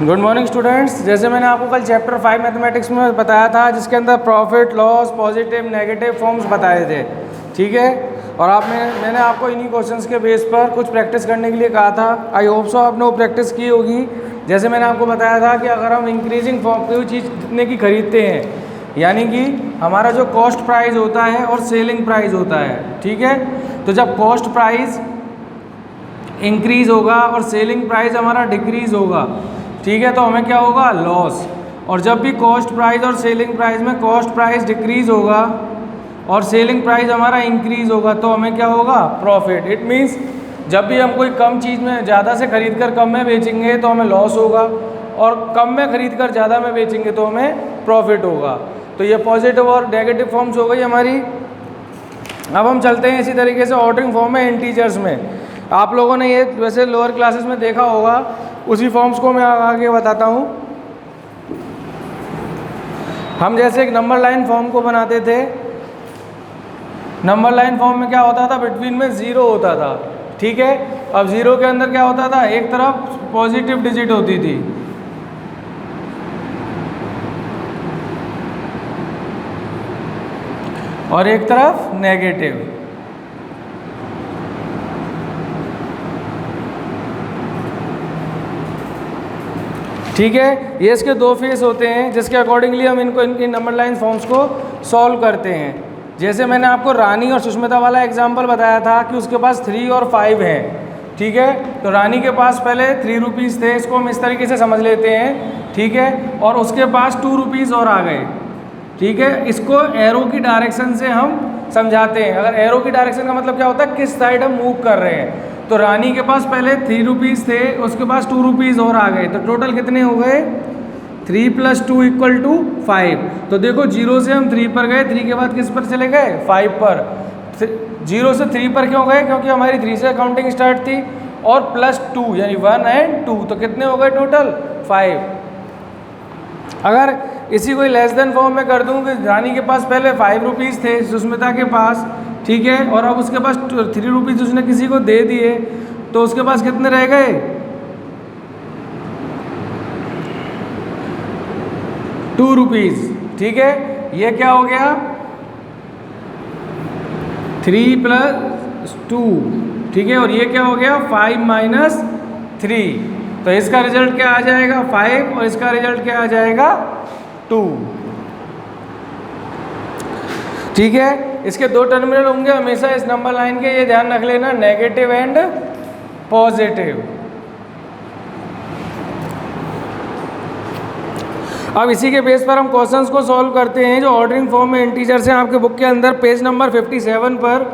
Good morning students. जैसे मैंने आपको कल चैप्टर 5 मैथमेटिक्स में बताया था, जिसके अंदर profit loss positive negative forms बताए थे, ठीक है। और मैंने आपको इन्हीं क्वेश्चंस के बेस पर कुछ प्रैक्टिस करने के लिए कहा था। आई होप सो आपने वो प्रैक्टिस की होगी। जैसे मैंने आपको बताया था कि अगर हम इंक्रीजिंग फॉर्म कोई चीज़ जितने की खरीदते हैं, यानी कि हमारा जो कॉस्ट प्राइस होता है और सेलिंग प्राइस होता है, ठीक है। तो जब कॉस्ट प्राइस इंक्रीज होगा और सेलिंग प्राइस हमारा डिक्रीज होगा, ठीक है, तो हमें क्या होगा? लॉस। और जब भी कॉस्ट प्राइस और सेलिंग प्राइस में कॉस्ट प्राइस डिक्रीज होगा और सेलिंग प्राइस हमारा इंक्रीज होगा, तो हमें क्या होगा? प्रॉफिट। इट मीन्स जब भी हम कोई कम चीज़ में ज़्यादा से खरीद कर कम में बेचेंगे तो हमें लॉस होगा, और कम में खरीद कर ज़्यादा में बेचेंगे तो हमें प्रॉफिट होगा। तो ये पॉजिटिव और नेगेटिव फॉर्म्स हो गई हमारी। अब हम चलते हैं इसी तरीके से ऑर्डरिंग फॉर्म में इंटीजर्स में। आप लोगों ने ये वैसे लोअर क्लासेस में देखा होगा, उसी फॉर्म्स को मैं आगे बताता हूँ। हम जैसे एक नंबर लाइन फॉर्म को बनाते थे। नंबर लाइन फॉर्म में क्या होता था? बिटवीन में ज़ीरो होता था, ठीक है। अब ज़ीरो के अंदर क्या होता था? एक तरफ पॉजिटिव डिजिट होती थी और एक तरफ नेगेटिव, ठीक है। ये इसके दो फेस होते हैं, जिसके अकॉर्डिंगली हम इनकी नंबर लाइन फॉर्म्स को सॉल्व करते हैं। जैसे मैंने आपको रानी और सुष्मिता वाला एग्जांपल बताया था कि उसके पास 3 और 5 हैं, ठीक है। तो रानी के पास पहले 3 रुपीज़ थे, इसको हम इस तरीके से समझ लेते हैं, ठीक है। और उसके पास 2 रुपीज़ और आ गए, ठीक है। इसको एरो की डायरेक्शन से हम समझाते हैं। अगर एरो की डायरेक्शन का मतलब क्या होता है? किस साइड हम मूव कर रहे हैं। तो रानी के पास पहले 3 रुपीज़ थे, उसके पास 2 रुपीज़ और आ गए, तो टोटल कितने हो गए? 3 + 2 = 5। तो देखो, 0 से हम 3 पर गए, 3 के बाद किस पर चले गए? 5 पर। 0 से 3 पर क्यों गए? क्योंकि हमारी 3 से काउंटिंग स्टार्ट थी, और +2 यानी 1 और 2, तो कितने हो गए टोटल? 5। अगर इसी कोई लेस देन फॉर्म में कर दूं कि रानी के पास पहले 5 रुपीज़ थे सुष्मिता के पास, ठीक है, और अब उसके पास 3 रुपीज़ उसने किसी को दे दिए, तो उसके पास कितने रह गए? 2 रुपीज़, ठीक है। ये क्या हो गया? 3 + 2, ठीक है। और ये क्या हो गया? 5 - 3। तो इसका रिजल्ट क्या आ जाएगा? 5, और इसका रिजल्ट क्या आ जाएगा? 2, ठीक है। इसके दो टर्मिनल होंगे हमेशा इस नंबर लाइन के, ये ध्यान रख लेना, नेगेटिव एंड पॉजिटिव। अब इसी के बेस पर हम क्वेश्चंस को सॉल्व करते हैं जो ऑर्डरिंग फॉर्म में इंटीजर्स हैं आपके बुक के अंदर, पेज नंबर 57 पर,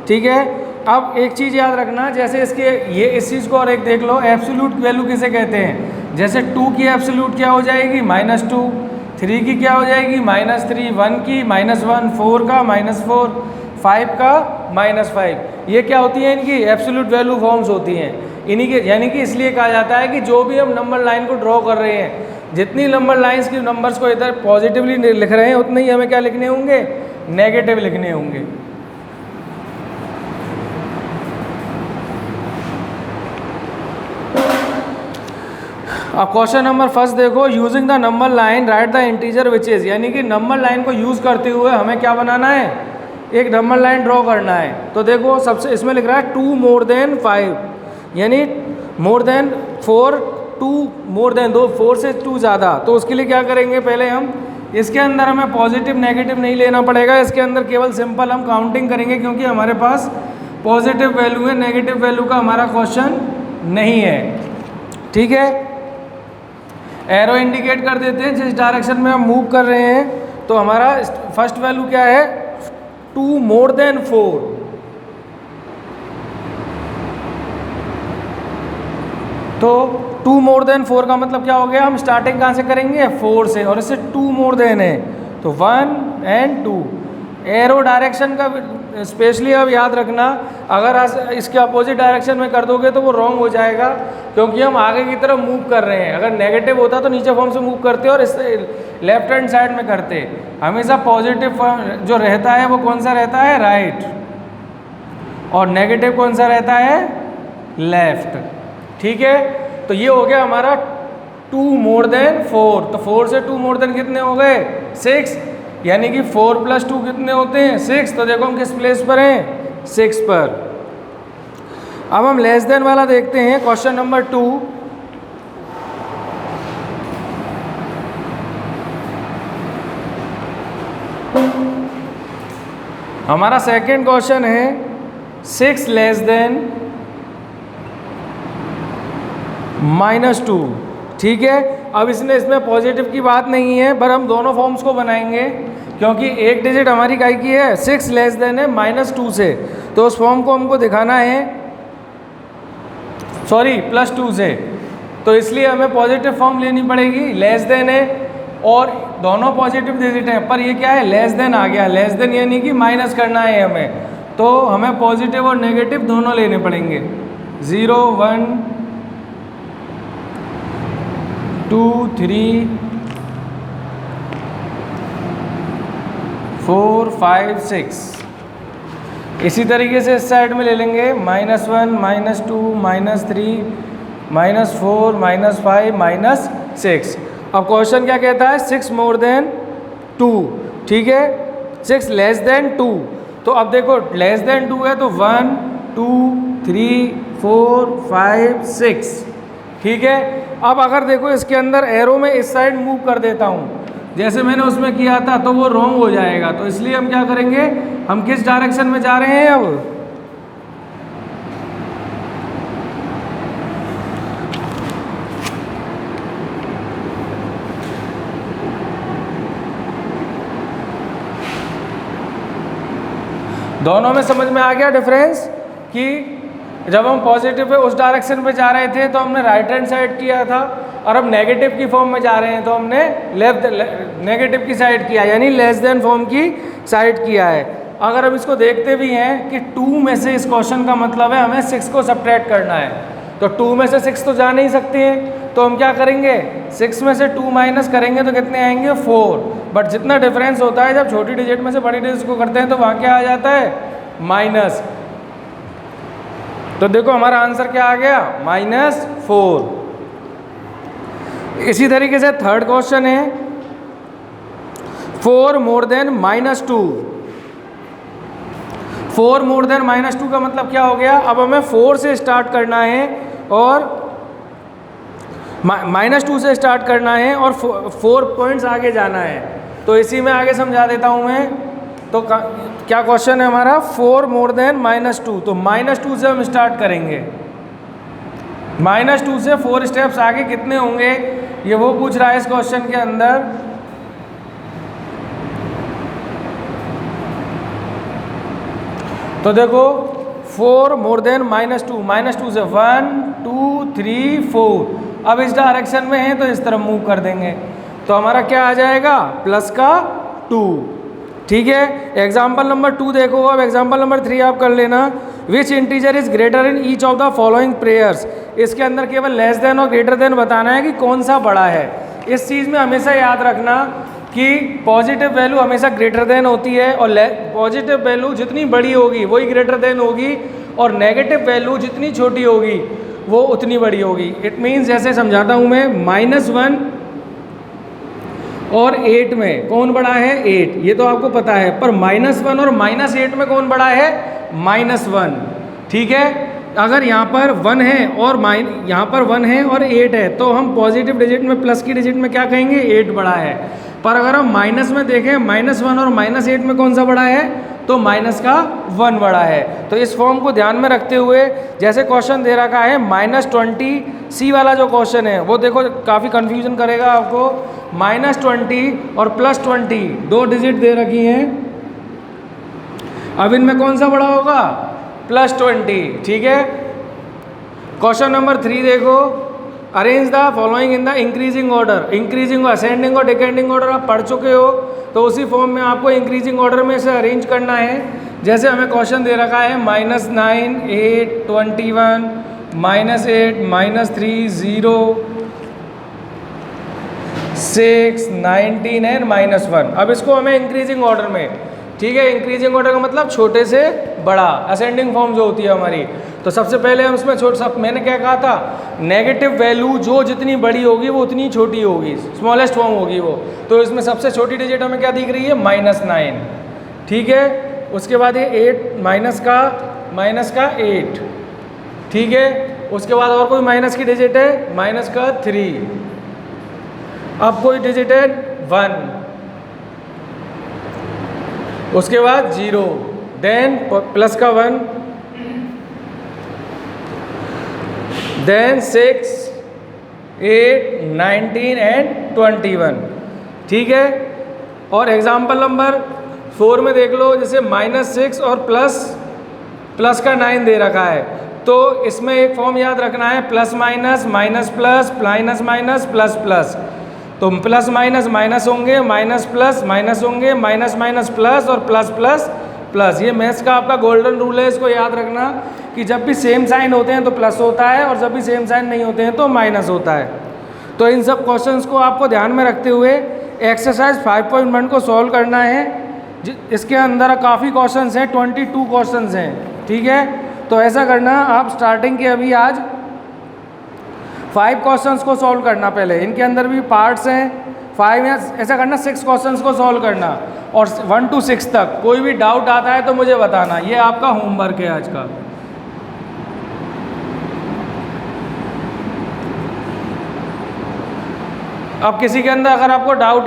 ठीक है। अब एक चीज़ याद रखना, जैसे इसके ये इस चीज़ को और एक देख लो, एब्सोल्यूट वैल्यू किसे कहते हैं? जैसे 2 की एब्सोल्यूट क्या हो जाएगी? -2। 3 की क्या हो जाएगी? -3। 1 की -1। 4 का -4। 5 का -5। ये क्या होती है? इनकी एब्सोल्यूट वैल्यू फॉर्म्स होती हैं इन्हीं के। यानी कि इसलिए कहा जाता है कि जो भी हम नंबर लाइन को ड्रॉ कर रहे हैं, जितनी नंबर लाइंस की नंबर्स को इधर पॉजिटिवली लिख रहे हैं, उतने ही हमें क्या लिखने होंगे? नेगेटिव लिखने होंगे। अब क्वेश्चन नंबर फर्स्ट देखो, using the number line right the integer which is, यानी कि नंबर लाइन को यूज करते हुए हमें क्या बनाना है? एक नंबर लाइन ड्रॉ करना है। तो देखो, सबसे इसमें लिख रहा है 2 > 5, यानी मोर देन 4, 2 > 2, 4 से 2 ज़्यादा। तो उसके लिए क्या करेंगे? पहले हम इसके अंदर हमें पॉजिटिव नेगेटिव नहीं लेना पड़ेगा, इसके अंदर केवल सिंपल हम काउंटिंग करेंगे, क्योंकि हमारे पास पॉजिटिव वैल्यू है, नेगेटिव वैल्यू का हमारा क्वेश्चन नहीं है, ठीक है। एरो इंडिकेट कर देते हैं जिस डायरेक्शन में हम मूव कर रहे हैं। तो हमारा फर्स्ट वैल्यू क्या है? 2 > 4। तो 2 > 4 का मतलब क्या हो गया? हम स्टार्टिंग कहाँ से करेंगे? 4 से, और इससे 2 है, तो 1 और 2। एरो डायरेक्शन का स्पेशली अब याद रखना, अगर इसके अपोजिट डायरेक्शन में कर दोगे तो वो रॉन्ग हो जाएगा, क्योंकि हम आगे की तरफ मूव कर रहे हैं। अगर नेगेटिव होता तो नीचे फॉर्म से मूव करते और इस लेफ्ट हैंड साइड में करते। हमेशा पॉजिटिव जो रहता है वो कौन सा रहता है? राइट। और नेगेटिव कौन सा रहता है? लेफ्ट। ठीक है, तो ये हो गया हमारा 2 मोर देन 4, तो 4 से 2 मोर देन कितने हो गए 6, यानी कि 4 + 2 कितने होते हैं 6। तो देखो हम किस प्लेस पर हैं 6 पर। अब हम लेस देन वाला देखते हैं, क्वेश्चन नंबर 2। हमारा सेकंड क्वेश्चन है 6 लेस देन -2, ठीक है। अब इसमें पॉजिटिव की बात नहीं है, पर हम दोनों फॉर्म्स को बनाएंगे क्योंकि एक डिजिट हमारी काय की है 6 लेस देन है -2 से, तो उस फॉर्म को हमको दिखाना है, सॉरी +2 से, तो इसलिए हमें पॉजिटिव फॉर्म लेनी पड़ेगी। लेस देन है और दोनों पॉजिटिव डिजिट हैं, पर ये क्या है लेस देन आ गया, लेस देन यानी कि माइनस करना है हमें, तो हमें पॉजिटिव और नेगेटिव दोनों लेने पड़ेंगे। 0 1 2 3 4 5 6। इसी तरीके से इस साइड में ले लेंगे -1 -2 -3 -4 -5 -6। अब क्वेश्चन क्या कहता है 6 मोर देन 2, ठीक है, 6 लेस देन 2। तो अब देखो लेस देन 2 है तो 1 2 3 4 5 6, ठीक है। अब अगर देखो इसके अंदर एरो में इस साइड मूव कर देता हूँ जैसे मैंने उसमें किया था, तो वो रॉन्ग हो जाएगा, तो इसलिए हम क्या करेंगे, हम किस डायरेक्शन में जा रहे हैं अब, दोनों में समझ में आ गया डिफरेंस कि जब हम पॉजिटिव पे उस डायरेक्शन पे जा रहे थे तो हमने राइट हैंड साइड किया था, और अब नेगेटिव की फॉर्म में जा रहे हैं तो हमने नेगेटिव की साइड किया, यानी लेस देन फॉर्म की साइड किया है। अगर हम इसको देखते भी हैं कि 2 में से इस क्वेश्चन का मतलब है हमें 6 को सब्ट्रैक्ट करना है, तो 2 में से 6 तो जा नहीं सकते हैं, तो हम क्या करेंगे 6 में से 2 माइनस करेंगे तो कितने आएंगे 4। बट जितना डिफरेंस होता है जब छोटी डिजिट में से बड़ी डिजिट को करते हैं तो वहाँ क्या आ जाता है माइनस। तो देखो हमारा आंसर क्या आ गया -4। इसी तरीके से थर्ड क्वेश्चन है 4 मोर देन -2। 4 मोर देन -2 का मतलब क्या हो गया, अब हमें 4 से स्टार्ट करना है और -2 से स्टार्ट करना है और 4 पॉइंट्स आगे जाना है। तो इसी में आगे समझा देता हूँ मैं। तो क्या क्वेश्चन है हमारा 4 मोर देन -2, तो -2 से हम स्टार्ट करेंगे, -2 से 4 स्टेप्स आगे कितने होंगे ये वो पूछ रहा है इस क्वेश्चन के अंदर। तो देखो 4 मोर देन -2 से 1 2 3 4, अब इस डायरेक्शन में है तो इस तरफ मूव कर देंगे, तो हमारा क्या आ जाएगा +2, ठीक है। एग्जाम्पल नंबर 2 देखो, अब एग्जाम्पल नंबर 3 आप कर लेना। Which integer is greater in each of the following pairs. इसके अंदर केवल लेस देन और ग्रेटर देन बताना है कि कौन सा बड़ा है। इस चीज़ में हमेशा याद रखना कि पॉजिटिव वैल्यू हमेशा ग्रेटर देन होती है, और पॉजिटिव वैल्यू जितनी बड़ी होगी वही ग्रेटर देन होगी, और नेगेटिव वैल्यू जितनी छोटी होगी वो उतनी बड़ी होगी। इट मीन्स जैसे समझाता हूँ मैं, -1 और 8 में कौन बड़ा है 8, ये तो आपको पता है, पर -1 और -8 में कौन बड़ा है -1, ठीक है। अगर यहाँ पर 1 है और यहाँ पर 1 है और 8 है तो हम पॉजिटिव डिजिट में प्लस की डिजिट में क्या कहेंगे 8 बड़ा है, पर अगर हम माइनस में देखें -1 और -8 में कौन सा बड़ा है तो माइनस का 1 बड़ा है। तो इस फॉर्म को ध्यान में रखते हुए जैसे क्वेश्चन दे रखा है -20, सी वाला जो क्वेश्चन है वो देखो काफ़ी कन्फ्यूजन करेगा आपको। -20 और +20 दो डिजिट दे रखी हैं, अब इनमें कौन सा बड़ा होगा +20, ठीक है। क्वेश्चन नंबर 3 देखो, arrange the following in the increasing order. Increasing और असेंडिंग और डिसेंडिंग ऑर्डर आप पढ़ चुके हो, तो उसी फॉर्म में आपको इंक्रीजिंग ऑर्डर में से अरेंज करना है। जैसे हमें क्वेश्चन दे रखा है -9 8 21 -8 -3 0 6 19 एंड -1। अब इसको हमें इंक्रीजिंग ऑर्डर में, ठीक है, इंक्रीजिंग ऑर्डर का मतलब छोटे से बड़ा, असेंडिंग फॉर्म जो होती है हमारी, तो सबसे पहले हम इसमें मैंने क्या कहा था, नेगेटिव वैल्यू जो जितनी बड़ी होगी वो उतनी छोटी होगी, स्मॉलेस्ट फॉर्म होगी वो। तो इसमें सबसे छोटी डिजिट हमें क्या दिख रही है, -9, ठीक है। उसके बाद ये 8 माइनस का 8, ठीक है। उसके बाद और कोई माइनस की डिजिट है, -3। अब कोई डिजिट है 1, उसके बाद 0, देन प्लस का 1, देन 6, 8, 19 एंड 21, ठीक है। और एग्जाम्पल नंबर 4 में देख लो, जैसे -6 और प्लस का 9 दे रखा है, तो इसमें एक फॉर्म याद रखना है, plus minus, minus plus, minus minus, plus plus. तो प्लस माइनस माइनस होंगे, माइनस प्लस माइनस होंगे, माइनस माइनस प्लस और प्लस प्लस प्लस। ये मैथ्स का आपका गोल्डन रूल है, इसको याद रखना कि जब भी सेम साइन होते हैं तो प्लस होता है और जब भी सेम साइन नहीं होते हैं तो माइनस होता है। तो इन सब क्वेश्चंस को आपको ध्यान में रखते हुए एक्सरसाइज 5.1 को सॉल्व करना है। इसके अंदर काफ़ी क्वेश्चंस हैं, 22 क्वेश्चंस हैं, ठीक है। तो ऐसा करना, आप स्टार्टिंग के अभी आज 5 क्वेश्चंस को सॉल्व करना पहले, इनके अंदर भी पार्ट्स हैं 5 या ऐसा करना 6 क्वेश्चंस को सॉल्व करना, और 1 to 6 तक कोई भी डाउट आता है तो मुझे बताना। ये आपका होमवर्क है आज का। अब किसी के अंदर अगर आपको डाउट